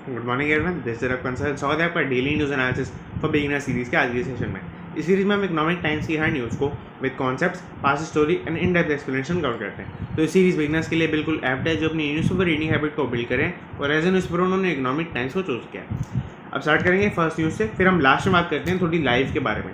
Good morning everyone, this is consult. स्वागत है आपका daily news analysis for beginner series के आज के सेशन में। इस सीरीज में हम इकोनॉमिक टाइम्स की हर न्यूज़ को with concepts, past story and in depth explanation cover करते हैं। तो इस सीरीज बिगिनर्स के लिए बिल्कुल एप्ट है जो अपनी न्यूज़पेपर रीडिंग हैबिट को बिल्ड करें, और एज ए न्यूज़पेपर उन्होंने इकोनॉमिक टाइम्स को चूज़ किया है। अब स्टार्ट करेंगे फर्स्ट न्यूज़ से, फिर हम लास्ट में बात करते हैं थोड़ी लाइव के बारे में।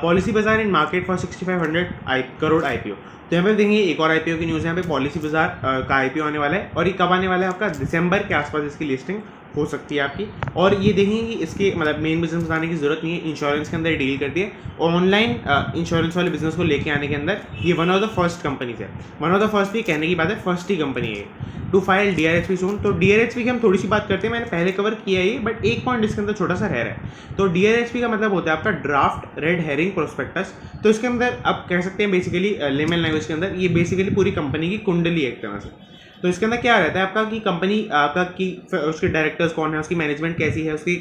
पॉलिसी बाजार इन मार्केट फॉर 6500 करोड़ आईपीओ। तो यहाँ पे देखेंगे एक और आईपीओ की न्यूज़ है। यहाँ पे पॉलिसी बाजार का आईपीओ आने वाला है, और ये कब आने वाला है? आपका दिसंबर के आसपास इसकी लिस्टिंग हो सकती है आपकी। और ये देखेंगे कि इसके मतलब मेन बिजनेस बताने की जरूरत नहीं है, इंश्योरेंस के अंदर डील करती है। ऑनलाइन इंश्योरेंस वाले बिजनेस को लेके आने के अंदर ये one of the first companies है। वन ऑफ द फर्स्ट भी कहने की बात है, फर्स्ट ही कंपनी है टू फाइल डीआरएचपी सून। तो डीआरएचपी की हम थोड़ी सी बात करते हैं, मैंने पहले कवर किया है, बट एक पॉइंट इसके अंदर छोटा सा रह रहा है। तो डीआरएचपी का मतलब होता है आपका ड्राफ्ट रेड हेरिंग प्रोस्पेक्टस। तो इसके अंदर आप कह सकते हैं बेसिकली लेमन लैंग्वेज के अंदर ये बेसिकली पूरी कंपनी की कुंडली है एक तरह से। तो इसके अंदर क्या रहता है आपका कि कंपनी आपका की उसके डायरेक्टर्स कौन है, उसकी मैनेजमेंट कैसी है, उसकी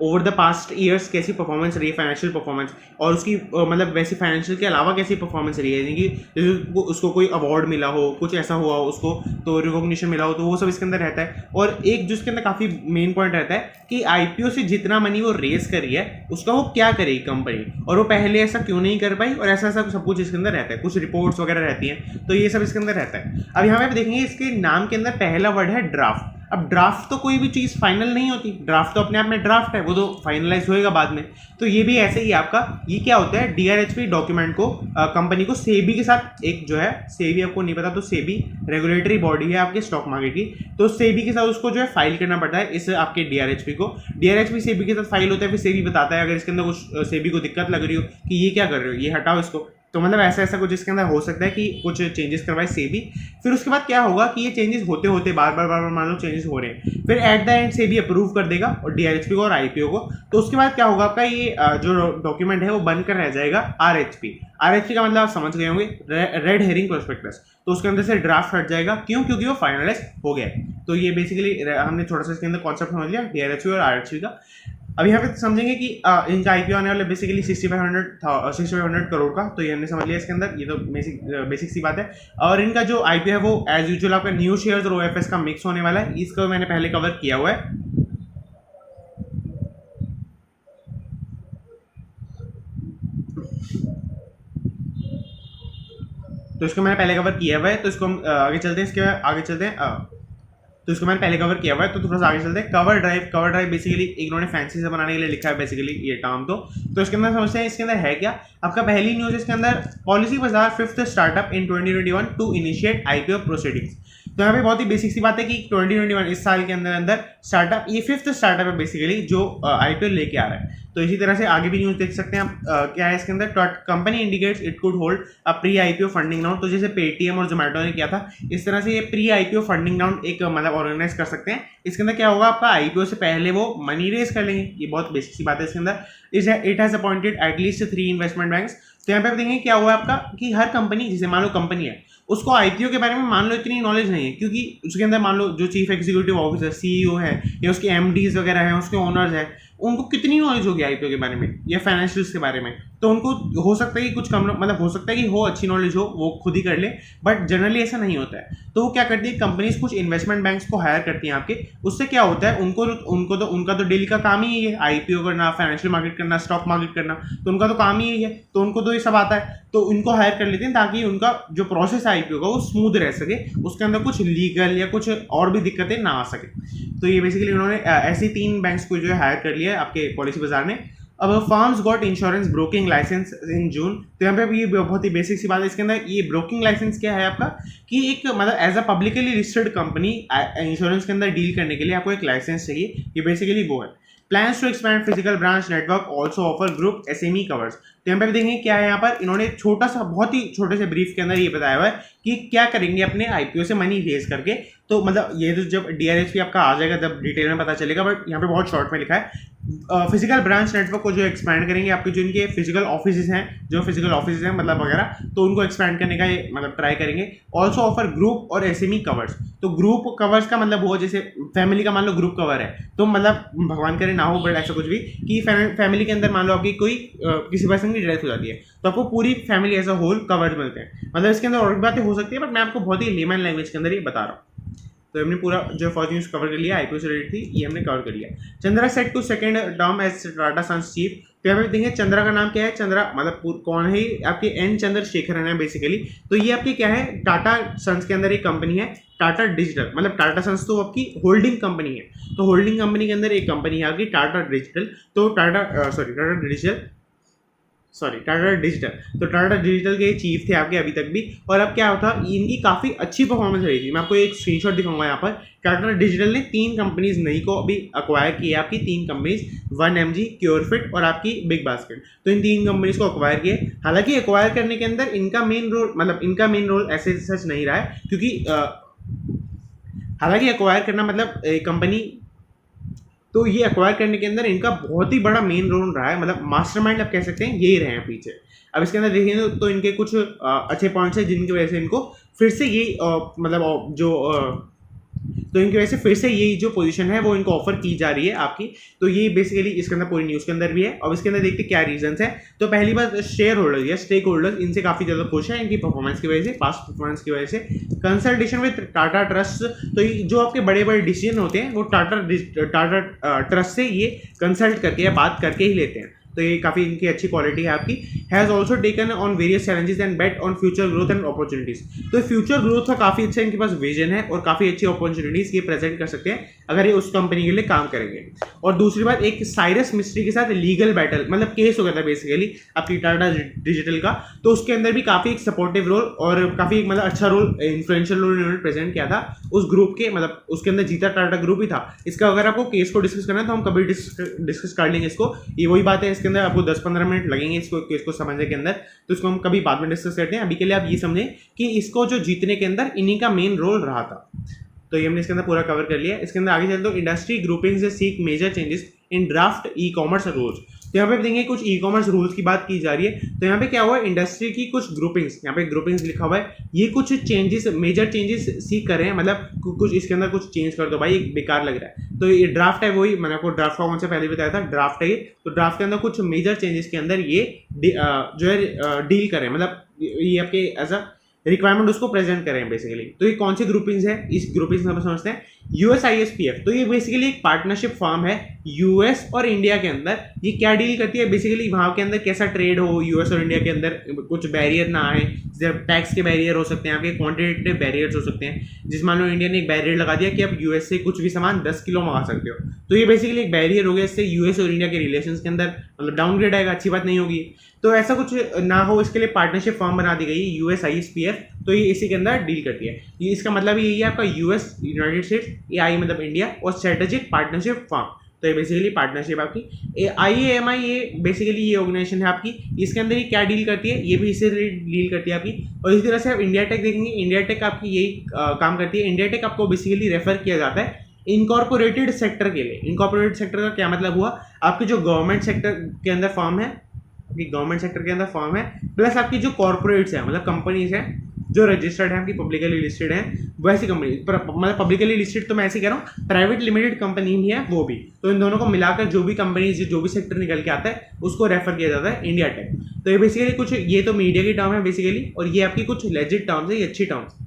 ओवर द पास्ट ईयर्स कैसी परफॉर्मेंस रही है, फाइनेंशियल परफॉर्मेंस, और उसकी मतलब वैसी फाइनेंशियल के अलावा कैसी परफॉर्मेंस रही है, यानी कि जैसे उसको कोई अवार्ड मिला हो, कुछ ऐसा हुआ हो उसको, तो रिकॉग्निशन मिला हो, तो वो सब इसके अंदर रहता है। और एक जो इसके अंदर काफ़ी मेन पॉइंट रहता है कि आईपीओ से जितना मनी वो रेस करी है उसका वो क्या करेगी कंपनी, और वो पहले ऐसा क्यों नहीं कर पाई, और ऐसा ऐसा सब कुछ इसके अंदर रहता है। कुछ रिपोर्ट्स वगैरह रहती हैं, तो ये सब इसके अंदर रहता है। अब यहाँ पे देखेंगे इसके नाम के अंदर पहला वर्ड है ड्राफ्ट। अब ड्राफ्ट तो कोई भी चीज़ फाइनल नहीं होती, ड्राफ्ट तो अपने आप में ड्राफ्ट है, वो तो फाइनलाइज होएगा बाद में। तो ये भी ऐसे ही आपका ये क्या होता है, डीआरएचपी डॉक्यूमेंट को कंपनी को सेबी के साथ, एक जो है सेबी आपको नहीं पता तो सेबी रेगुलेटरी बॉडी है आपके स्टॉक मार्केट की, तो सेबी के साथ उसको जो है फाइल करना पड़ता है इस आपके डीआरएचपी को। डीआरएचपी सेबी के साथ फाइल होता है, फिर सेबी बताता है अगर इसके अंदर कुछ सेबी को दिक्कत लग रही हो कि ये क्या कर रहे हो, ये हटाओ इसको। तो मतलब ऐसा ऐसा कुछ इसके अंदर हो सकता है कि कुछ चेंजेस करवाए सेबी। फिर उसके बाद क्या होगा कि ये चेंजेस होते होते बार बार मान लो चेंजेस हो रहे हैं, फिर at the end SEBI approve कर देगा और डीआरएचपी को और आईपीओ को। तो उसके बाद क्या होगा आपका ये जो डॉक्यूमेंट है वो बनकर रह जाएगा आरएचपी। आरएचपी का मतलब आप समझ गए होंगे, रेड हेरिंग प्रोस्पेक्टस। तो उसके अंदर से ड्राफ्ट हट जाएगा, क्यों? क्योंकि वो फाइनलाइज हो गया है। तो ये बेसिकली हमने थोड़ा सा इसके अंदर कॉन्सेप्ट समझ लिया डीआरएचपी और आरएचपी का। अब यहाँ पे समझेंगे कि इनका आईपीओ आने वाला बेसिकली 6500 करोड़ का, तो ये हमने समझ लिया इसके अंदर, ये तो बेसिक सी बात है। और इनका जो आईपीओ है वो एज यूजुअल आपका न्यू शेयर्स और ओएफएस का मिक्स होने वाला है, इसको मैंने पहले कवर किया हुआ है। तो इसको मैंने पहले कवर किया हुआ है, तो इसको हम आगे चलते हैं, इसके आगे चलते हैं। तो इसको मैंने पहले कवर किया हुआ है, तो थोड़ा सा आगे चलते हैं। कवर ड्राइव बेसिकली इन्होंने फैंसी से बनाने के लिए लिखा है बेसिकली ये टर्म। तो इसके अंदर समझते हैं इसके अंदर है क्या। आपका पहली न्यूज़ इसके अंदर, PolicyBazaar fifth startup in 2021 to initiate IPO proceedings. तो यहाँ पे बहुत ही बेसिक सी बात है कि 2021 इस साल के अंदर अंदर स्टार्टअप, ये फिफ्थ स्टार्टअप है बेसिकली जो आईपीओ लेके आ रहा है। तो इसी तरह से आगे भी न्यूज़ देख सकते हैं आप। क्या है इसके अंदर, company indicates it could hold a pre IPO funding round. तो जैसे पेटीएम और जोमेटो ने किया था, इस तरह से ये प्री आईपीओ फंडिंग राउंड एक मतलब ऑर्गेनाइज कर सकते हैं। इसके अंदर क्या होगा, आपका आईपीओ से पहले वो मनी रेज कर लेंगे, ये बहुत बेसिक सी बात है इसके अंदर। It has appointed at least 3 investment banks. तो यहाँ पे देखेंगे क्या हुआ आपका कि हर कंपनी, जैसे मान लो कंपनी है, उसको आईपीओ के बारे में मान लो इतनी नॉलेज नहीं है, क्योंकि उसके अंदर मान लो जो चीफ एग्जीक्यूटिव ऑफिसर सीईओ है या उसके एमडीज वगैरह हैं, उसके ओनर्स हैं, उनको कितनी नॉलेज होगी आईपीओ के बारे में या फाइनेंशियल्स के बारे में। तो उनको हो सकता है कि कुछ कम, मतलब हो सकता है कि हो अच्छी नॉलेज हो, वो खुद ही कर ले, बट जनरली ऐसा नहीं होता है। तो वो क्या करती है, कंपनीज कुछ इन्वेस्टमेंट बैंक्स को हायर करती हैं आपके। उससे क्या होता है, उनका तो डेली का काम ही यही है, आईपीओ करना, फाइनेंशियल मार्केट करना, स्टॉक मार्केट करना, तो उनका तो काम ही यही है। तो उनको तो ये सब आता है, तो उनको हायर कर लेते हैं ताकि उनका जो प्रोसेस है आईपीओ का वो स्मूथ रह सके, उसके अंदर कुछ लीगल या कुछ और भी दिक्कतें ना आ सके। तो ये बेसिकली उन्होंने ऐसी 3 बैंक्स को जो है हायर कर लिया है आपके पॉलिसी बाजार ने। अब firms got insurance broking licence in June. तो यहाँ पे भी ये बहुत ही बेसिक सी बात है। इसके अंदर ये ब्रोकिंग लाइसेंस क्या है आपका कि एक मतलब as a publicly listed company insurance के अंदर डील करने के लिए आपको एक लाइसेंस चाहिए, ये बेसिकली वो है। Plans to expand physical branch network also offer group SME covers. तो यहाँ पे भी देखेंगे क्या है, यहाँ पर इन्होंने छोटा सा, बहुत ही छोटे से ब्रीफ के अंदर ये बताया हुआ है कि क्या करेंगे अपने आईपीओ से मनी रेज करके। तो मतलब ये तो जब डीआरएचपी आपका आ जाएगा तब डिटेल में पता चलेगा, बट यहाँ पे बहुत शॉर्ट में लिखा है फिजिकल ब्रांच नेटवर्क को जो एक्सपैंड करेंगे, आपके जो इनके फिजिकल ऑफिस हैं मतलब वगैरह, तो उनको एक्सपैंड करने का ये मतलब ट्राई करेंगे। ऑल्सो ऑफर ग्रुप और एसएमई कवर्स। तो ग्रुप कवर्स का मतलब वो, जैसे फैमिली का मान लो ग्रुप कवर है, तो मतलब भगवान करे ना हो, बट ऐसा कुछ भी कि फैमिली के अंदर मान लो आपकी कोई किसी पर्सन की डेथ हो जाती है, तो आपको पूरी family as a whole covered मिलते हैं। मतलब इसके अंदर और भी बातें हो सकती है, बट मैं आपको बहुत ही लेमन लैंग्वेज के अंदर ये बता रहा हूँ। तो हमने पूरा जो फर्स्ट न्यूज़ कवर कर लिया, आईपीओ से रिलेटेड थी, ये हमने कवर कर लिया। Chandra set to second term as Tata Sons chief. तो यहाँ पे देखेंगे चंद्रा का नाम क्या है, चंद्रा मतलब कौन है, आपके एन चंद्रशेखरन है बेसिकली। तो ये आपकी क्या है, टाटा सन्स के अंदर एक कंपनी है टाटा डिजिटल, मतलब टाटा सन्स तो आपकी होल्डिंग कंपनी है, तो होल्डिंग कंपनी के अंदर एक कंपनी है आपकी टाटा डिजिटल। तो टाटा डिजिटल, तो टाटा डिजिटल के चीफ थे आपके अभी तक भी। और अब क्या होता, इनकी काफ़ी अच्छी परफॉर्मेंस रही थी। मैं आपको एक स्क्रीनशॉट दिखाऊंगा यहाँ पर। टाटा डिजिटल ने 3 कंपनीज नई को अभी अक्वायर की है, आपकी 3 कंपनीज, 1mg, क्योरफिट और आपकी बिग बास्केट। तो इन 3 कंपनीज को अक्वायर किए। हालांकि अक्वायर करने के अंदर इनका मेन रोल ऐसे सच नहीं रहा है, क्योंकि हालांकि अक्वायर करना मतलब कंपनी, तो ये अक्वायर करने के अंदर इनका बहुत ही बड़ा मेन रोल रहा है, मतलब मास्टरमाइंड आप कह सकते हैं, यही रहे हैं पीछे। अब इसके अंदर देखेंगे तो इनके कुछ अच्छे पॉइंट्स हैं जिनकी वजह से इनको फिर से ये मतलब जो तो इनकी वजह से फिर से यही जो पोजीशन है वो इनको ऑफर की जा रही है आपकी। तो ये बेसिकली इसके अंदर पूरी न्यूज़ के अंदर भी है। और इसके अंदर देखते क्या रीजंस है। तो पहली बात, शेयर होल्डर या स्टेक होल्डर इनसे काफ़ी ज़्यादा खुश है, इनकी परफॉर्मेंस की वजह से, पास्ट परफॉर्मेंस की वजह से। कंसल्टेशन विद टाटा ट्रस्ट, तो ये जो आपके बड़े बड़े डिसीजन होते हैं वो टाटा ट्रस्ट से ये कंसल्ट करके या बात करके ही लेते हैं। तो ये काफ़ी इनकी अच्छी क्वालिटी है आपकी। Has also taken on various challenges and bet on future growth and opportunities. तो फ्यूचर ग्रोथ का काफ़ी अच्छा इनके पास विजन है और काफ़ी अच्छी अपॉर्चुनिटीज ये प्रेजेंट कर सकते हैं अगर ये उस कंपनी के लिए काम करेंगे। और दूसरी बात, एक साइरस मिस्ट्री के साथ लीगल बैटल, मतलब केस हो गया था बेसिकली आपकी टाटा डिजिटल का, तो उसके अंदर भी काफ़ी एक सपोर्टिव रोल और काफ़ी मतलब अच्छा रोल, इन्फ्लुएंशियल रोल इन्होंने प्रेजेंट किया था उस ग्रुप के, मतलब उसके अंदर जीता टाटा ग्रुप ही था। इसका अगर आपको केस को डिस्कस करना है तो हम कभी डिस्कस कर लेंगे इसको। ये वही बात है, इसके अंदर आपको 10-15 मिनट लगेंगे इसको केस को समझने के अंदर, तो इसको हम कभी बाद में डिस्कस करते हैं। अभी के लिए आप ये समझें कि इसको जो जीतने के अंदर इन्हीं का मेन रोल रहा था। तो ये हमने इसके अंदर पूरा कवर कर लिया। इसके अंदर आगे चलते तो इंडस्ट्री ग्रुपिंग से seek major changes in draft e commerce rules. तो यहाँ पे देखेंगे कुछ ई कॉमर्स रूल्स की बात की जा रही है। तो यहाँ पे क्या हुआ है, इंडस्ट्री की कुछ ग्रुपिंग्स, यहाँ पे ग्रुपिंग्स लिखा हुआ है, ये कुछ चेंजेस, मेजर चेंजेस सीख कर रहे हैं, मतलब कुछ इसके अंदर कुछ चेंज कर दो भाई, एक बेकार लग रहा है। तो ये ड्राफ्ट है, वही मैंने आपको ड्राफ्ट का कौन से पहले बताया था, ड्राफ्ट है ये। तो ड्राफ्ट के अंदर कुछ मेजर चेंजेस के अंदर ये जो है डील करें, मतलब ये आपके एज अ रिक्वायरमेंट उसको प्रेजेंट करें बेसिकली। तो ये कौन सी ग्रुपिंग्स है, इस ग्रुपिंग्स में समझते हैं। USISPF, तो ये बेसिकली एक पार्टनरशिप फर्म है यूएस और इंडिया के अंदर। ये क्या डील करती है बेसिकली, वहाँ के अंदर कैसा ट्रेड हो यूएस और इंडिया के अंदर, कुछ बैरियर ना आए, टैक्स के बैरियर हो सकते हैं, आपके क्वान्टिटेटिव बैरियर्स हो सकते हैं। जिस मान लो इंडिया ने एक बैरियर लगा दिया कि आप यूएस से कुछ भी सामान 10 किलो मंगा सकते हो, तो ये बेसिकली एक बैरियर हो गया। इससे यूएस और इंडिया के रिलेशंस के अंदर मतलब डाउनग्रेड आएगा, अच्छी बात नहीं होगी। तो ऐसा कुछ ना हो, इसके लिए पार्टनरशिप फर्म बना दी गई USISPF। तो ये इसी के अंदर डील करती है। ये इसका मतलब यही है आपका यूएस, यूनाइटेड स्टेट्स, AI मतलब इंडिया, और स्ट्रेटेजिक पार्टनरशिप फर्म। तो ये बेसिकली पार्टनरशिप आपकी IAMI, ये बेसिकली ये ऑर्गेनाइजेशन है आपकी। इसके अंदर ये क्या डील करती है, ये भी इससे डील करती है आपकी। और इसी तरह से आप इंडिया टेक देखेंगे, इंडिया टेक आपकी यही काम करती है। इंडिया टेक आपको बेसिकली रेफर किया जाता है इनकॉर्पोरेटेड सेक्टर के लिए। इनकॉर्पोरेटेड सेक्टर का क्या मतलब हुआ, आपके जो गवर्नमेंट सेक्टर के अंदर फर्म है, आपकी गवर्नमेंट सेक्टर के अंदर फर्म है, प्लस आपकी जो कॉर्पोरेट्स है, मतलब कंपनीज है जो रजिस्टर्ड है, आपकी पब्लिकली लिस्टेड है, वैसी कंपनी, मतलब पब्लिकली लिस्टेड तो मैं ऐसे कह रहा हूँ, प्राइवेट लिमिटेड कंपनी भी है वो भी। तो इन दोनों को मिलाकर जो भी कंपनीज, जो भी सेक्टर निकल के आता है उसको रेफर किया जाता है इंडिया टेक। तो ये बेसिकली कुछ, ये तो मीडिया की टर्म है बेसिकली, और ये आपकी कुछ लेजिट टर्म्स है, ये अच्छी टर्म्स।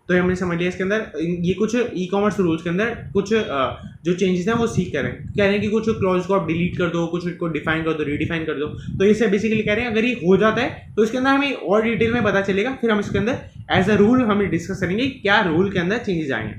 तो ये हमने समझ लिया। इसके अंदर ये कुछ ई कॉमर्स रूल्स के अंदर कुछ जो चेंजेस हैं वो सीख कह रहे हैं कि कुछ क्लॉज को आप डिलीट कर दो, कुछ को डिफाइन कर दो, रीडिफाइन कर दो। तो इससे बेसिकली कह रहे हैं अगर ये हो जाता है तो इसके अंदर हमें और डिटेल में पता चलेगा, फिर हम इसके अंदर एज अ रूल हम डिस्कस करेंगे क्या रूल के अंदर चेंजेस आएंगे।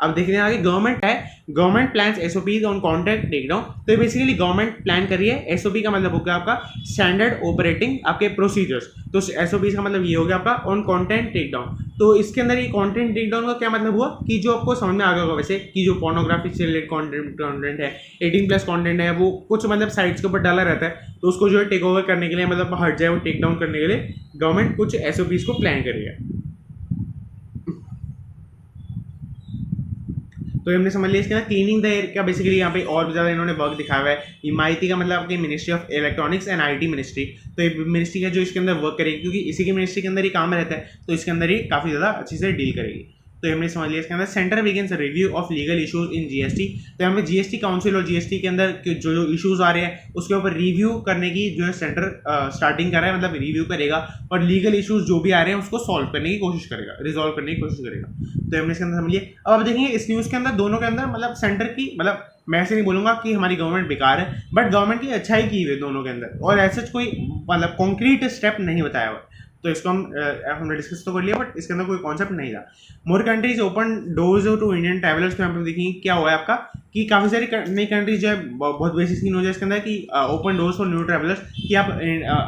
अब देखने आगे गवर्नमेंट है, government plans SOPs on contract takedown. तो ये बेसिकली गवर्नमेंट प्लान कर रही है। SOP का मतलब हो गया आपका स्टैंडर्ड ऑपरेटिंग आपके प्रोसीजर्स। तो SOPs का मतलब ये हो गया आपका ऑन कंटेंट टेकडाउन। तो इसके अंदर ये कंटेंट टेकडाउन का क्या मतलब हुआ कि जो आपको समझ में आ गया होगा वैसे, कि जो पोर्नोग्राफी से रिलेटेड कंटेंट है, 18+ कंटेंट है, वो कुछ मतलब साइट्स के ऊपर डाला रहता है, तो उसको जो है टेक ओवर करने के लिए, मतलब हट जाए वो टेक डाउन करने के लिए गवर्नमेंट कुछ SOPs को प्लान करेगा। तो हमने समझ लिया। इसके अंदर क्लीनिंग द एयर का बेसिकली यहाँ पे और भी ज़्यादा इन्होंने वर्क दिखाया हुआ है। MIT का मतलब आपकी ministry of electronics and IT ministry. तो ये मिनिस्ट्री का जो इसके अंदर वर्क करेगी, क्योंकि इसी की मिनिस्ट्री के अंदर ही काम रहता है, तो इसके अंदर ही काफ़ी ज़्यादा अच्छी से डील करेगी। तो हमने समझ लिया। इसके अंदर centre begins review of legal issues in GST, तो हमें जीएसटी काउंसिल और जीएसटी के अंदर जो जो इश्यूज आ रहे हैं उसके ऊपर रिव्यू करने की जो है सेंटर स्टार्टिंग कर रहा है, मतलब रिव्यू करेगा और लीगल इश्यूज जो भी आ रहे हैं उसको सॉल्व करने की कोशिश करेगा, रिजॉल्व करने की कोशिश करेगा। तो हमने इसके अंदर समझ लिया। अब आप देखेंगे इस न्यूज़ के अंदर दोनों के अंदर मतलब सेंटर की, मतलब मैं ऐसे नहीं बोलूंगा कि हमारी गवर्नमेंट बेकार है, बट गवर्नमेंट की अच्छाई की हुई है दोनों के अंदर, और ऐसा कोई मतलब कॉन्क्रीट स्टेप नहीं बताया हुआ। तो इसको हमने डिस्कस तो कर लिया, बट इसके अंदर कोई कॉन्सेप्ट नहीं था। More countries open doors to Indian travellers, तो यहाँ पे देखेंगे क्या हुआ है आपका कि काफ़ी सारी नई कंट्रीज जो है, बहुत बेसिक सीन हो जाए इसके अंदर कि open doors for new travellers, कि आप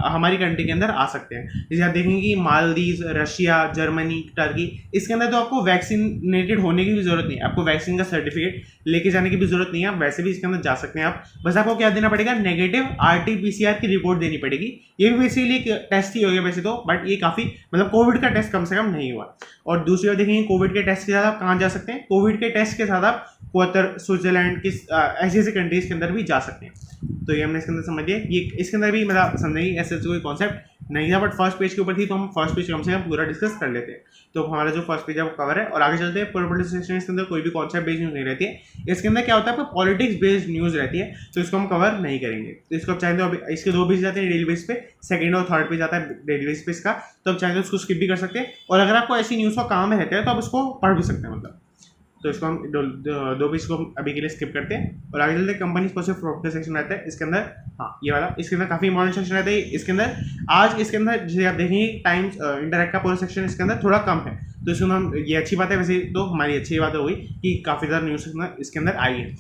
हमारी कंट्री के अंदर आ सकते हैं। जैसे आप देखेंगे कि मालदीव, रशिया, जर्मनी, टर्की, इसके अंदर तो आपको वैक्सीनेटेड होने की भी जरूरत नहीं है, आपको वैक्सीन का सर्टिफिकेट लेके जाने की भी जरूरत नहीं है, आप वैसे भी इसके अंदर जा सकते हैं। आप बस आपको क्या देना पड़ेगा, नेगेटिव RT-PCR की रिपोर्ट देनी पड़ेगी। ये भी बेसिकली एक टेस्ट ही हो गया वैसे तो, बट ये काफ़ी मतलब कोविड का टेस्ट कम से कम नहीं हुआ। और दूसरी बात देखेंगे कोविड के टेस्ट के साथ आप कहाँ जा सकते हैं, कोविड के टेस्ट के साथ आप क्वार्टर, स्विट्जरलैंड की ऐसी ऐसी कंट्रीज के अंदर भी जा सकते हैं। तो ये हमने इसके अंदर समझ लिया। ये इसके अंदर भी मतलब समझेंगे ऐसे कोई कॉन्सेप्ट नहीं था, बट फर्स्ट पेज के ऊपर थी तो हम फर्स्ट पेज कम से कम पूरा डिस्कस कर लेते हैं। तो हमारा जो फर्स्ट पेज है वो कवर है, और आगे चलते हैं पॉलिटिकल सेक्शन। इसके अंदर कोई भी कॉन्सेप्ट बेस्ड न्यूज़ नहीं रहती है, इसके अंदर क्या होता है आपको पॉलिटिक्स बेस्ड न्यूज़ रहती है, तो इसको हम कवर नहीं करेंगे। तो इसको आप चाहें तो इसके 2 पेज जाते हैं डेली बेस पे, सेकंड और थर्ड पेज आता है डेली बेस पे इसका, तो आप चाहें तो उसको स्किप भी कर सकते हैं, और अगर आपको ऐसी न्यूज़ का काम रहता है तो आप उसको पढ़ भी सकते हैं मतलब। तो इसको हम दो पेज को अभी के लिए स्किप करते हैं, और आगे चलते हैं कंपनी स्पेसिफिक प्रॉफिट सेक्शन रहता है इसके अंदर। हाँ ये वाला, इसके अंदर काफ़ी इंपॉर्टेंट सेक्शन रहता है इसके अंदर। आज इसके अंदर जैसे आप देखेंगे टाइम्स इंटरैक्ट का पूरा सेक्शन इसके अंदर थोड़ा कम है, तो इसमें हम ये अच्छी बात है, वैसे तो हमारी अच्छी बात हो गई कि काफ़ी ज़्यादा न्यूज़ इसके अंदर आई है।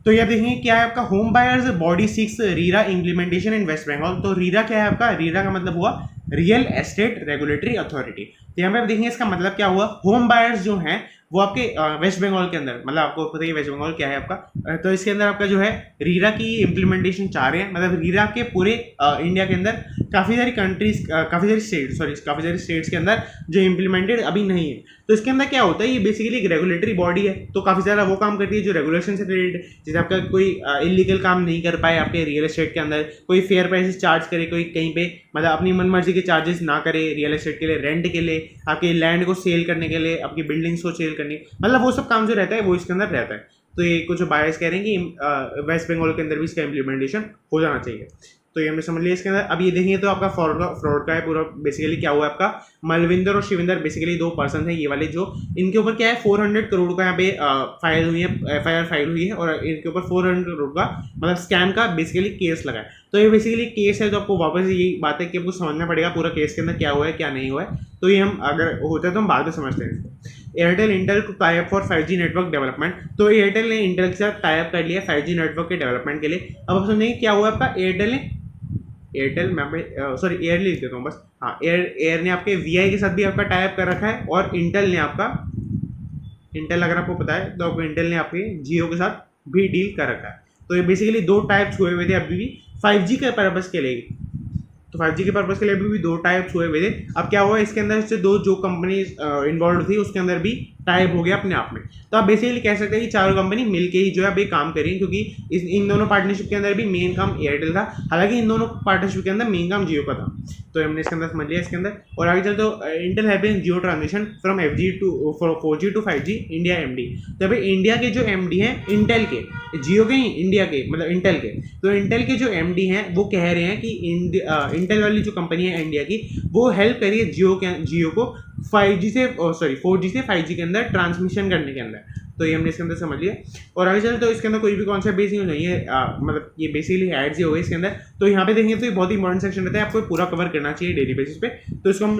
तो ये देखेंगे क्या है आपका, home buyers body seeks RERA implementation in West Bengal. तो रीरा क्या है आपका, रीरा का मतलब हुआ रियल एस्टेट रेगुलेटरी अथॉरिटी। तो यहाँ पे आप देखेंगे इसका मतलब क्या हुआ, होम बायर्स जो हैं वो आपके वेस्ट बंगाल के अंदर, मतलब आपको पता ही वेस्ट बंगाल क्या है आपका, तो इसके अंदर आपका जो है रीरा की इम्प्लीमेंटेशन चाह रहे हैं, मतलब रीरा के पूरे इंडिया के अंदर काफ़ी सारी कंट्रीज, काफ़ी सारी स्टेट्स के अंदर जो इम्प्लीमेंटेड अभी नहीं है। तो इसके अंदर क्या होता है, ये बेसिकली एक रेगुलेटरी बॉडी है, तो काफ़ी ज़्यादा वो काम करती है जो रेगुलेशन से रिलेटेड, जैसे आपका कोई इलीगल काम नहीं कर पाए आपके रियल एस्टेट के अंदर, कोई फेयर प्राइसेस चार्ज करे, कोई कहीं पे मतलब अपनी मनमर्जी के चार्जेस ना करे रियल एस्टेट के लिए, रेंट के लिए, आपके लैंड को सेल करने के लिए, आपकी बिल्डिंग्स को सेल करने, मतलब वो सब काम जो रहता है वो इसके अंदर रहता है। तो ये कुछ बायर्स कह रहे हैं कि वेस्ट बंगाल के अंदर भी इसका इम्प्लीमेंटेशन हो जाना चाहिए। तो ये हमने समझ लिया इसके अंदर। अब ये देखेंगे तो आपका फ्रॉड का है पूरा, बेसिकली क्या हुआ आपका, मलविंदर और शिविंदर बेसिकली 2 पर्सन हैं ये वाले, जो इनके ऊपर क्या है 400 करोड़ का यहाँ पे फाइल हुई है, FIR फाइल हुई है, और इनके ऊपर 400 करोड़ का मतलब स्कैम का बेसिकली केस लगा है। तो ये बेसिकली केस है, तो आपको वापस यही बात है कि आपको समझना पड़ेगा पूरा केस के अंदर क्या हुआ है क्या नहीं हुआ है। तो ये हम अगर होता है तो हम बाद में समझते हैं इसको। एयरटेल इंटेल को tie up for 5G network development. तो एयरटेल ने इंटेल के साथ टाई अप कर लिया 5G नेटवर्क के डेवलपमेंट के लिए। अब आप समझेंगे क्या हुआ आपका, एयरटेल मैं सॉरी एयर लिख देता हूँ बस, हाँ एयर ने आपके VI के साथ भी आपका टाई अप कर रखा है, और इंटेल ने आपका, इंटेल अगर आपको पता है तो इंटेल ने आपके जियो के साथ भी डील कर रखा है। तो ये बेसिकली 2 टाइप्स हुए हुए थे अभी भी 5G के पर्पज़ के लिए, तो 5G के पर्पज़ के लिए अभी भी 2 टाइप्स हुए हुए थे। अब क्या हुआ इसके अंदर से 2 जो कंपनी इन्वॉल्व थी उसके अंदर भी टाइप हो गया अपने आप में। तो आप बेसिकली कह सकते हैं कि चारों कंपनी मिलके ही जो है अभी काम कर रही है, क्योंकि इन दोनों पार्टनरशिप के अंदर भी मेन काम एयरटेल था, हालांकि इन दोनों पार्टनरशिप के अंदर मेन काम जियो का था। तो हमने इसके अंदर समझ लिया इसके अंदर। और आगे चल तो Intel having Jio transition from 4G to 5G India MD। तो अभी इंडिया के जो MD हैं इंटेल के, जियो के नहीं इंडिया के, मतलब इंटेल के, तो इंटेल के जो MD हैं वो कह रहे हैं कि इंटेल वाली जो कंपनी है इंडिया की वो हेल्प करिए जियो को 4G से 5G के अंदर ट्रांसमिशन करने के अंदर। तो ये हमने इसके अंदर समझ लिया। और आगे चलते तो इसके अंदर कोई भी कॉन्सेप्ट बेसिक नहीं है, मतलब ये बेसिकली एड्स ही हो गए इसके अंदर। तो यहाँ पे देखेंगे तो ये बहुत ही इंपॉर्टेंट सेक्शन रहता है, आपको पूरा कवर करना चाहिए डेली बेसिस पे। तो इसको हम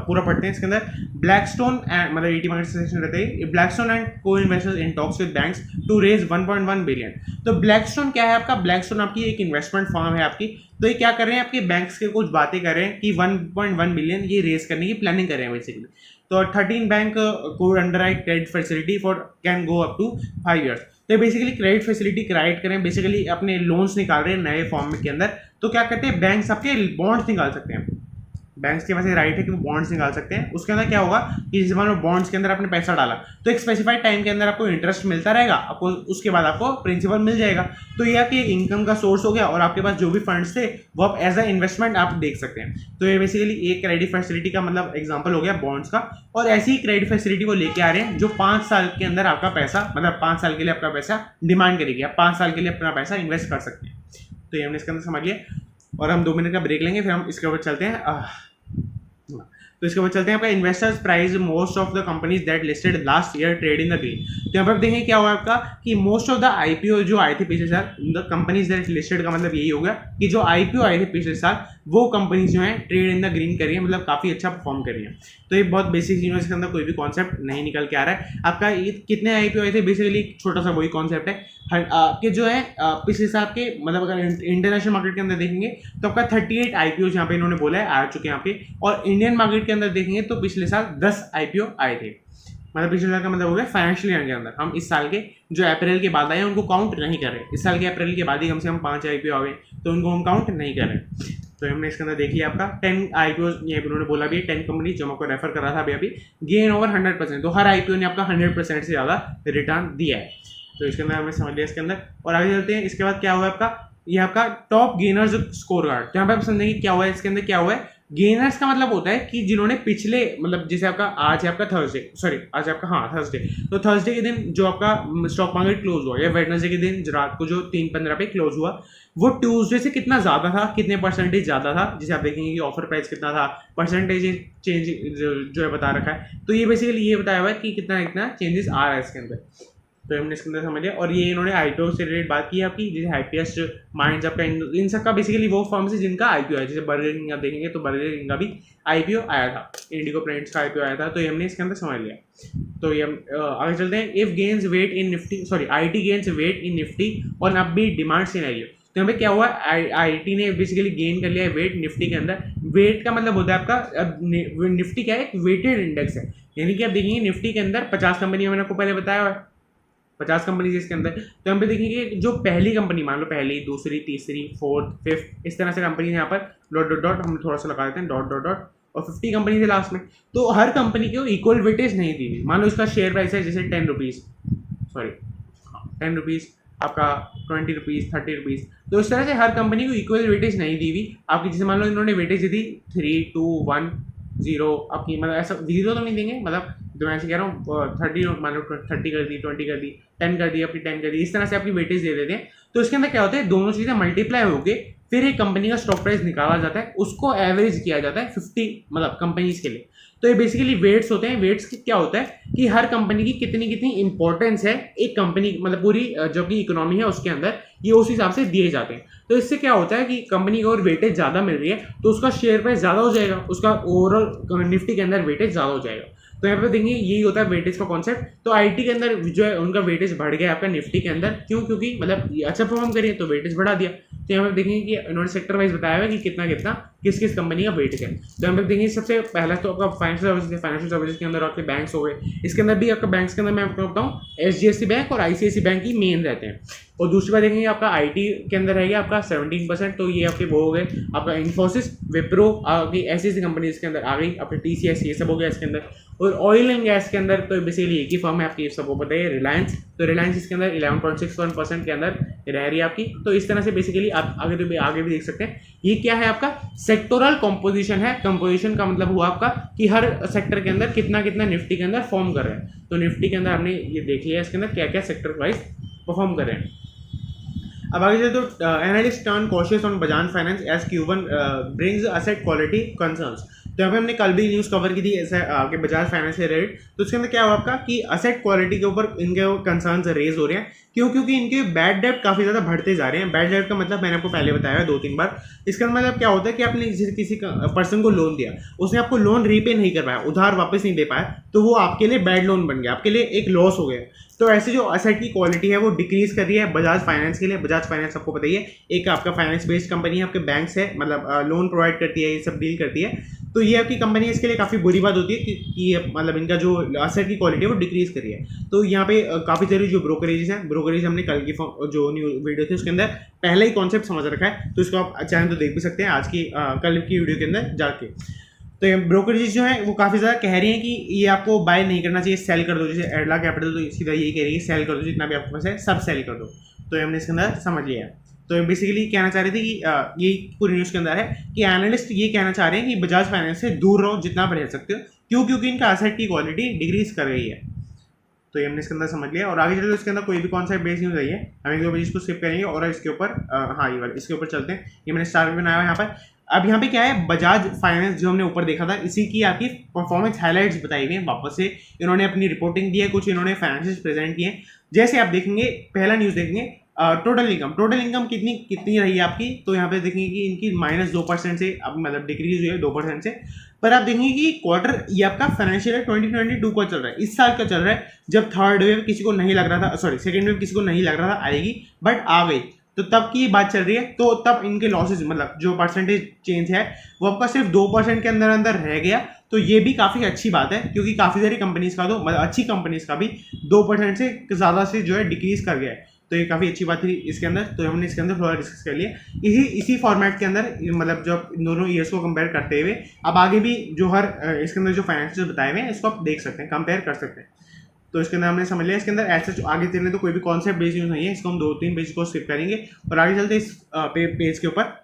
पूरा पढ़ते हैं। इसके अंदर ब्लैकस्टोन मतलब 80 मार्केट सेक्शन रहता है। Blackstone and co investors in talks with banks to raise 1.1 billion. तो ब्लैकस्टोन क्या है आपका, ब्लैकस्टोन आपकी एक इन्वेस्टमेंट फर्म है आपकी। तो ये क्या कर रहे हैं, आपके बैंक्स के कुछ बातें कर रहे हैं कि 1.1 बिलियन ये रेज करने की प्लानिंग कर रहे हैं बेसिकली। तो 13 बैंक को underwrite credit facility for can go up to 5 years। तो बेसिकली क्रेडिट फैसिलिटी क्राइट करें, बेसिकली अपने लोन्स निकाल रहे हैं नए फॉर्म के अंदर। तो क्या करते हैं बैंक्स आपके बॉन्ड्स निकाल सकते हैं, बैंक्स के पास ये राइट है कि वो बॉन्ड्स निकाल सकते हैं। उसके अंदर क्या होगा कि जैसे मान लो बॉन्ड्स के अंदर आपने पैसा डाला तो एक स्पेसिफाइड टाइम के अंदर आपको इंटरेस्ट मिलता रहेगा, आपको उसके बाद आपको प्रिंसिपल मिल जाएगा। तो ये आपकी इनकम का सोर्स हो गया और आपके पास जो भी फंड्स थे वो आप एज अ इन्वेस्टमेंट आप देख सकते हैं। तो ये बेसिकली एक क्रेडिट फैसिलिटी का मतलब एग्जाम्पल हो गया बॉन्ड्स का। और ऐसी ही क्रेडिट फैसिलिटी को लेके आ रहे हैं जो 5 साल के अंदर आपका पैसा, मतलब 5 साल के लिए आपका पैसा डिमांड करेगी, आप 5 साल के लिए अपना पैसा इन्वेस्ट कर सकते हैं। तो ये हमने इसके अंदर समझ लिया और हम 2 मिनट का ब्रेक लेंगे, फिर हम इसके ऊपर चलते हैं। तो इसके बाद चलते हैं आपका investors price most of the companies that listed last year trade in the green. तो यहाँ पर देखें क्या हुआ आपका कि मोस्ट ऑफ द आईपीओ जो आए थे पिछले साल, द कंपनीज दैट लिस्टेड का मतलब यही होगा कि जो आईपीओ आए थे पिछले साल वो कंपनीज जो है ट्रेड इन द ग्रीन कर रही है, मतलब काफ़ी अच्छा परफॉर्म कर रही है। तो ये बहुत बेसिक चीज़ों, इसके अंदर कोई भी कॉन्सेप्ट नहीं निकल के आ रहा है आपका। कितने आईपीओ आए थे बेसिकली छोटा सा वही कॉन्सेप्ट है कि जो है पिछले साल के, मतलब अगर इंटरनेशनल मार्केट के अंदर देखेंगे तो आपका 38 आईपीओ यहाँ पे इन्होंने बोला है आ चुके हैं यहाँ पे, और इंडियन मार्केट के अंदर देखेंगे तो पिछले साल 10 आईपीओ आए थे। मतलब पिछले साल का मतलब हो गया फाइनेंशियल ईयर के अंदर। हम इस साल के जो अप्रैल के बाद आए उनको काउंट नहीं कर रहे, इस साल के अप्रैल के बाद ही कम से कम 5 आईपीओ आ गए तो उनको हम काउंट नहीं कर रहे। तो हमने इसके अंदर देख लिया आपका 10 आईपीओ, ये उन्होंने बोला भी 10 कंपनी जो मैं को रेफर कर रहा था अभी गेन ओवर 100%। तो हर आईपीओ ने आपका 100% से ज़्यादा रिटर्न दिया है। तो इसके अंदर हमें समझ लिया इसके अंदर, और आगे चलते हैं। इसके बाद क्या हुआ आपका, ये आपका टॉप गेनर्स स्कोर कार्ड। तो यहाँ पे आप समझेंगे क्या हुआ है इसके अंदर। क्या हुआ है, गेनर्स का मतलब होता है कि जिन्होंने पिछले, मतलब जैसे आपका आज है आपका थर्सडे, सॉरी आज आपका थर्सडे, तो थर्सडे के दिन जो आपका स्टॉक मार्केट क्लोज हुआ या वेडनेसडे के दिन रात को जो 3:15 पे क्लोज हुआ वो ट्यूसडे से कितना ज़्यादा था, कितने परसेंटेज ज़्यादा था। जैसे आप देखेंगे कि ऑफर प्राइस कितना था, परसेंटेज चेंज जो है बता रखा है। तो ये बेसिकली ये बताया हुआ है कि कितना कितना चेंजेस आ रहा है इसके अंदर। तो हमने इसके अंदर समझ लिया। और ये इन्होंने आईपीओ से रिलेटेड बात की आपकी, जैसे हैप्पीएस्ट माइंड्स आपका, इन सब का बेसिकली वो फर्म से जिनका आईपीओ है। जैसे बर्गर किंग आप देखेंगे तो बर्गर किंग का भी आईपीओ आया था, इंडिगो पेरेंट्स का आईपीओ आया था। तो ये हमने इसके अंदर समझ लिया। तो ये हम आगे चलते हैं। If gains weight in Nifty, sorry IT gains weight in Nifty on upbeat demand scenario. तो यहाँ पे क्या हुआ, आईटी ने बेसिकली गेन कर लिया है वेट निफ्टी के अंदर। वेट का मतलब होता है आपका, अब निफ्टी क्या है, एक वेटेड इंडेक्स है, यानी कि आप देखेंगे निफ्टी के अंदर 50 कंपनी, मैंने आपको पहले बताया हुआ है 50 कंपनी इसके अंदर। तो हम पे देखेंगे जो पहली कंपनी, मान लो पहली, दूसरी, तीसरी, फोर्थ, फिफ्थ, इस तरह से कंपनी यहाँ पर डॉट डॉट डॉट हम थोड़ा सा लगा देते हैं, डॉट डॉट डॉट, और 50 कंपनी थे लास्ट में। तो हर कंपनी को इक्वल वेटेज नहीं दी हुई। मान लो इसका शेयर प्राइस है जैसे 10 रुपीज़, सॉरी 10 रुपीज़, आपका 20 रुपीज़, 30 रुपीज़। तो इस तरह से हर कंपनी को इक्वल वेटेज नहीं दी हुई आपकी। जैसे मान लो इन्होंने वेटेज दी थी 3, 2, 1, 0 आपकी, मतलब ऐसा 0 तो नहीं देंगे, मतलब जो मैं ऐसे कह रहा हूँ 30, मान लो 30 कर दी, 20 कर दी, 10 कर दी, अपनी 10 कर दी, इस तरह से आपकी वेटेज दे देते हैं। तो इसके अंदर क्या होता है, दोनों चीज़ें मल्टीप्लाई होकर फिर एक कंपनी का स्टॉक प्राइस निकाला जाता है, उसको एवरेज किया जाता है 50 मतलब कंपनीज के लिए। तो ये बेसिकली वेट्स होते हैं। वेट्स क्या होता है कि हर कंपनी की कितनी कितनी इंपॉर्टेंस है एक कंपनी, मतलब पूरी जो कि इकोनॉमी है उसके अंदर, ये उस हिसाब से दिए जाते हैं। तो इससे क्या होता है कि कंपनी को और वेटेज ज़्यादा मिल रही है तो उसका शेयर प्राइस ज़्यादा हो जाएगा, उसका ओवरऑल निफ्टी के अंदर वेटेज ज़्यादा हो जाएगा। तो यहाँ पे देखेंगे यही होता है वेटेज का कॉन्सेप्ट। तो आईटी के अंदर जो है उनका वेटेज बढ़ गया आपका निफ्टी के अंदर, क्यों, क्योंकि मतलब अच्छा परफॉर्म करिए तो वेटेज बढ़ा दिया। तो यहाँ पे देखेंगे कि इन्होंने सेक्टर वाइज बताया हुआ है कि कितना कितना किस किस कंपनी का वेटेज है। तो यहाँ पे देखेंगे सबसे पहला तो आपका फाइनेंशियल सर्विसेज, फाइनेंशियल सर्विसेज के अंदर आपके बैंक्स हो गए। इसके अंदर भी आपका बैंक्स के अंदर मैं आपको बताऊँ HDFC बैंक और ICICI बैंक ही मेन रहते हैं। और दूसरी बात देखेंगे आपका आईटी के अंदर रहेगा आपका 17%। तो ये आपके वो हो गए आपका इन्फोसिस, विप्रो, आपकी ऐसी कंपनी इसके अंदर आ गई, आपके TCS, ये सब हो गया इसके अंदर। और ऑयल एंड गैस के अंदर तो बेसिकली एक ही फर्म है आपकी, सबको पता है, रिलायंस। तो रिलायंस इसके अंदर 11.61% के अंदर रह रही है आपकी। तो इस तरह से बेसिकली आप आगे भी देख सकते हैं। ये क्या है आपका सेक्टोरल कॉम्पोजिशन है। कंपोजिशन का मतलब हुआ आपका कि हर सेक्टर के अंदर कितना कितना निफ्टी के अंदर फॉर्म कर रहे हैं। तो निफ्टी के अंदर हमने ये देख लिया इसके अंदर क्या क्या सेक्टर वाइज परफॉर्म कर रहे हैं। अब आगे चलते तो analyst turn cautious on Bajaj Finance as Q1 brings asset quality concerns. तो यहाँ पे हमने कल भी न्यूज़ कवर की थी ऐसे आपके बजाज फाइनेंस से रिलेटेड। तो उसके अंदर क्या हुआ आपका कि असेट क्वालिटी के ऊपर इनके कंसर्न्स रेज हो रहे हैं। क्यों, क्योंकि इनके बैड डेब्ट काफ़ी ज़्यादा बढ़ते जा रहे हैं। बैड डेब्ट का मतलब मैंने आपको पहले बताया है 2-3 बार। इसका मतलब क्या होता है कि आपने किसी पर्सन को लोन दिया, उसने आपको लोन रीपे नहीं कर पाया, उधार वापस नहीं दे पाया, तो वो आपके लिए बैड लोन बन गया, आपके लिए एक लॉस हो गया। तो ऐसे जो असेट की क्वालिटी है वो डिक्रीज कर रही है बजाज फाइनेंस के लिए। बजाज फाइनेंस आपको पता ही है एक आपका फाइनेंस बेस्ड कंपनी है, आपके बैंक से मतलब लोन प्रोवाइड करती है, ये सब डील करती है। तो ये आपकी कंपनी इसके लिए काफ़ी बुरी बात होती है कि मतलब इनका जो असेट की क्वालिटी है वो डिक्रीज कर रही है। तो यहाँ पे काफ़ी सारी जो ब्रोकरेजेस हैं, ब्रोकरेज हमने कल की जो न्यू वीडियो थी उसके अंदर पहले ही कॉन्सेप्ट समझ रखा है। तो इसको आप चैनल तो देख भी सकते हैं आज की कल की वीडियो के अंदर जाके। तो ये ब्रोकरेज जो है वो काफ़ी ज़्यादा कह रही हैं कि ये आपको बाय नहीं करना चाहिए, सेल कर दो। जैसे एडला कैपिटल तो सीधा यही कह रही है सेल कर दो, जितना भी आपके पास है सब सेल कर दो। तो ये हमने इसके अंदर समझ लिया। तो बेसिकली कहना चाह रहे थे कि ये पूरी न्यूज़ के अंदर है कि एनालिस्ट ये कहना चाह रहे हैं कि बजाज फाइनेंस से दूर रहो जितना आप रह सकते हो, क्यों? क्योंकि इनका एसेट की क्वालिटी डिक्रीज कर रही है। तो ये हमने इसके अंदर समझ लिया। और आगे चलते इसके अंदर कोई भी कौन सा बेस न्यूज़ आई है, हम एक दो पेज को स्किप करेंगे और इसके ऊपर हाँ ये वाला इसके ऊपर चलते हैं। ये मैंने स्टार भी बनाया है यहाँ पर। अब यहाँ पे क्या है, बजाज फाइनेंस जो हमने ऊपर देखा था इसी की आपकी परफॉर्मेंस हाईलाइट्स बताई हुई है। वापस से इन्होंने अपनी रिपोर्टिंग दी है, कुछ इन्होंने फाइनेंशियल प्रेजेंट किए हैं। जैसे आप देखेंगे पहला न्यूज़ देखेंगे टोटल इनकम कितनी रही है आपकी, तो यहाँ पे देखेंगे कि इनकी -2% से अब मतलब डिक्रीज हुई है 2% से। पर आप देखेंगे कि क्वार्टर ये आपका फाइनेंशियल 2022 का चल रहा है, इस साल का चल रहा है, जब थर्ड वेव किसी को नहीं लग रहा था, सॉरी सेकेंड वेव किसी को नहीं लग रहा था आएगी, बट आ गई। तो तब की बात चल रही है। तो तब इनके लॉसेज मतलब जो परसेंटेज चेंज है वो आपका सिर्फ 2% के अंदर अंदर रह गया। तो ये भी काफ़ी अच्छी बात है, क्योंकि काफ़ी सारी कंपनीज का तो मतलब अच्छी कंपनीज का भी 2% से ज़्यादा से जो है डिक्रीज कर गया है। तो ये काफ़ी अच्छी बात थी इसके अंदर। तो हमने इसके अंदर थोड़ा डिस्कस कर लिया इसी फॉर्मेट के अंदर, मतलब जब इन दोनों ईयर्स को कंपेयर करते हुए अब आगे भी जो हर इसके अंदर जो फाइनेंशियल बताए हुए हैं इसको आप देख सकते हैं, कंपेयर कर सकते हैं। तो इसके अंदर हमने समझ लिया। इसके अंदर ऐसे आगे चलने तो कोई भी कॉन्सेप्ट बेस्ड न्यूज़ नहीं है, इसको हम 2-3 पेज को स्किप करेंगे और आगे चलते इस पेज के ऊपर।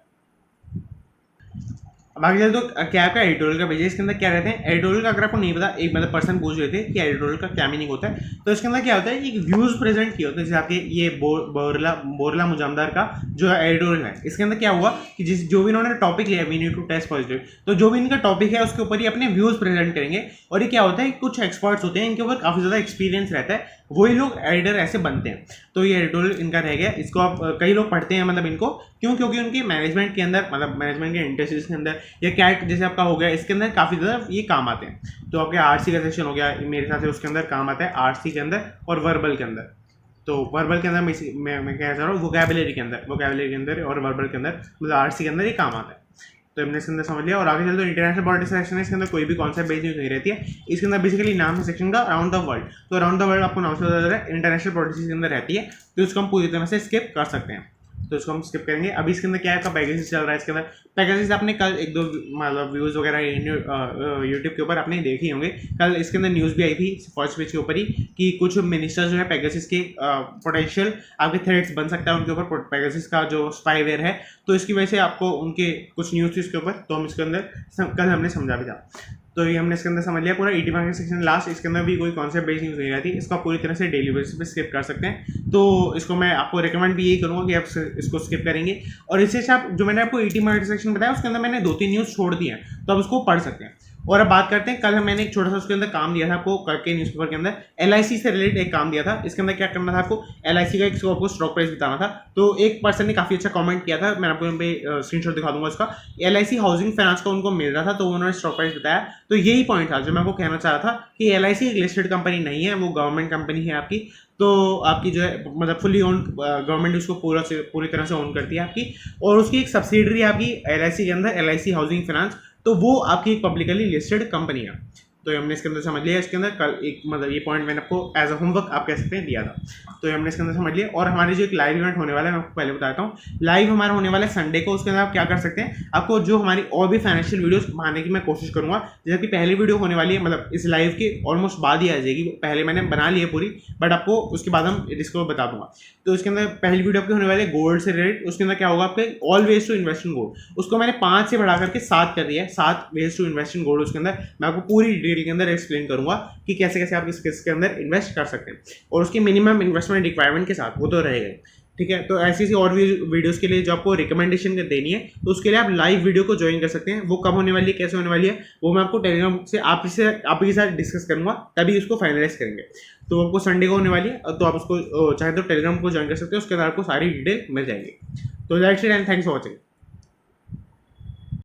अब आगे चलते तो क्या आपका एडिटोरियल का पेज है। इसके अंदर क्या रहते हैं एडिटोरियल का, अगर आपको नहीं पता, एक मतलब पर्सन पूछ रहे थे कि एडिटोरियल का क्या मीनिंग होता है। तो इसके अंदर क्या होता है, एक व्यूज प्रेजेंट किया होता है। जैसे आपके ये बोरला मुजामदार का जो एडिटोरियल है, इसके अंदर क्या हुआ कि जो भी इन्होंने टॉपिक लिया we need to test positive, तो जो भी इनका टॉपिक है उसके ऊपर ही अपने व्यूज प्रेजेंट करेंगे। और ये क्या होता है, कुछ एक्सपर्ट्स होते हैं इनके ऊपर काफ़ी ज़्यादा एक्सपीरियंस रहता है, वही लोग एडिटर ऐसे बनते हैं। तो ये एडिटोरियल इनका रह गया। इसको आप कई लोग पढ़ते हैं, मतलब इनको क्यों, क्योंकि उनके मैनेजमेंट के अंदर, मतलब मैनेजमेंट के इंडस्ट्रीज के अंदर या कैट जैसे आपका हो गया, इसके अंदर काफ़ी ज़्यादा ये काम आते हैं। तो आपके आरसी का सेक्शन हो गया मेरे हिसाब से, उसके अंदर काम आता है आरसी के अंदर और वर्बल के अंदर। तो वर्बल के अंदर मैं क्या चाह रहा हूँ, वोकैबुलरी के अंदर और वर्बल के अंदर, मतलब आरसी के अंदर ये काम आता है। तो हमने इसके अंदर समझ लिया। और आगे चलते इंटरनेशनल पॉलिटिक्स सेक्शन है। इसके अंदर कोई भी कॉन्सेप्ट बेस्ड न्यूज़ नहीं रहती है। इसके अंदर बेसिकली नाम है सेक्शन का अराउंड द वर्ल्ड। तो अराउंड द वर्ल्ड आपको नाम से पता चल रहा है इंटरनेशनल पॉलिटिक्स के अंदर रहती है, तो इसको हम पूरी तरह से स्किप कर सकते हैं। तो इसको हम स्किप करेंगे। अभी इसके अंदर क्या है, पैकेजेस चल रहा है। इसके अंदर पैकेजेस आपने कल एक दो मतलब व्यूज़ वगैरह यूट्यूब के ऊपर आपने देखे होंगे। कल इसके अंदर न्यूज़ भी आई थी फर्स्ट पेज के ऊपर ही कि कुछ मिनिस्टर्स जो है पैकेजेस के पोटेंशियल आपके थ्रेट्स बन सकता है उनके ऊपर, पैकेजेस का जो स्पाईवेयर है। तो इसकी वजह से आपको उनके कुछ न्यूज़ थी इसके ऊपर, तो हम इसके अंदर कल हमने समझा भी था। तो ये हमने इसके अंदर समझ लिया पूरा। ईटी मार्केट सेक्शन लास्ट, इसके अंदर भी कोई कॉन्सेप्ट बेस्ड न्यूज़ नहीं रहती, इसको आप पूरी तरह से डेली बेसिस पे स्किप कर सकते हैं। तो इसको मैं आपको रिकमेंड भी यही करूँगा कि आप इसको स्किप करेंगे। और इससे आप जो मैंने आपको ईटी मार्केट सेक्शन बताया उसके अंदर मैंने 2-3 न्यूज़ छोड़ दी हैं, तो आप उसको पढ़ सकते हैं। और अब बात करते हैं, कल मैंने एक छोटा सा उसके अंदर काम दिया था आपको करके न्यूज़पेपर के अंदर, एलआईसी से रिलेटेड एक काम दिया था। इसके अंदर क्या करना था आपको, एलआईसी का आपको स्टॉक प्राइस बताना था। तो एक पर्सन ने काफ़ी अच्छा कमेंट किया था, मैं आपको यहाँ पे स्क्रीनशॉट दिखा दूंगा उसका। एलआईसी हाउसिंग फाइनेंस का उनको मिल रहा था, तो उन्होंने स्टॉक प्राइस बताया। तो यही पॉइंट था जो मैं आपको कहना चाह रहा था कि एलआईसी एक लिस्टेड कंपनी नहीं है, वो गवर्नमेंट कंपनी है आपकी। तो आपकी जो है मतलब फुल्ली ओन, गवर्नमेंट उसको पूरी तरह से ओन करती है आपकी। और उसकी एक सब्सिडरी आपकी एलआईसी के अंदर, एलआईसी हाउसिंग फाइनेंस, तो वो आपकी एक पब्लिकली लिस्टेड कंपनी है। तो ये हमने इसके अंदर समझ लिया। इसके अंदर कल एक मतलब ये पॉइंट मैंने आपको एज अ होमवर्क आप कह सकते हैं दिया था, तो ये हमने इसके अंदर समझ लिया। और हमारे जो एक लाइव इवेंट होने वाला है, मैं आपको पहले बताता हूँ। लाइव हमारा होने वाला है संडे को। उसके अंदर आप क्या कर सकते हैं, आपको जो हमारी और भी फाइनेंशियल वीडियोस बनाने की मैं कोशिश करूँगा। जैसे कि पहली वीडियो होने वाली है, मतलब इस लाइव के ऑलमोस्ट बाद ही आ जाएगी, पहले मैंने बना ली है पूरी, बट आपको उसके बाद हम इसको बता दूंगा। तो इसके अंदर पहली वीडियो आपकी होने वाली है गोल्ड से रिलेटेड। उसके अंदर क्या होगा, आपके all ways to invest in gold, उसको मैंने 5 से बढ़ा करके 7 कर दिया है, 7 ways to invest in gold. उसके अंदर मैं आपको पूरी डिटेल के अंदर एक्सप्लेन करूंगा कि कैसे कैसे आप इसके अंदर इन्वेस्ट कर सकते हैं, और उसकी मिनिमम इन्वेस्टमेंट रिक्वायरमेंट के साथ, वो तो रहेगा। ठीक है, तो ऐसी और भी वीडियोस के लिए जो आपको रिकमेंडेशन देनी है, तो उसके लिए आप लाइव वीडियो को ज्वाइन कर सकते हैं। वो कब होने वाली है, कैसे होने वाली है, वो मैं आपको टेलीग्राम से आपके साथ डिस्कस करूंगा, तभी उसको फाइनलाइज करेंगे। तो आपको संडे को होने वाली है, तो आप उसको चाहे तो टेलीग्राम को ज्वाइन कर सकते हैं, उसके अंदर आपको सारी डिटेल मिल जाएगी। तो that's it and thanks for watching.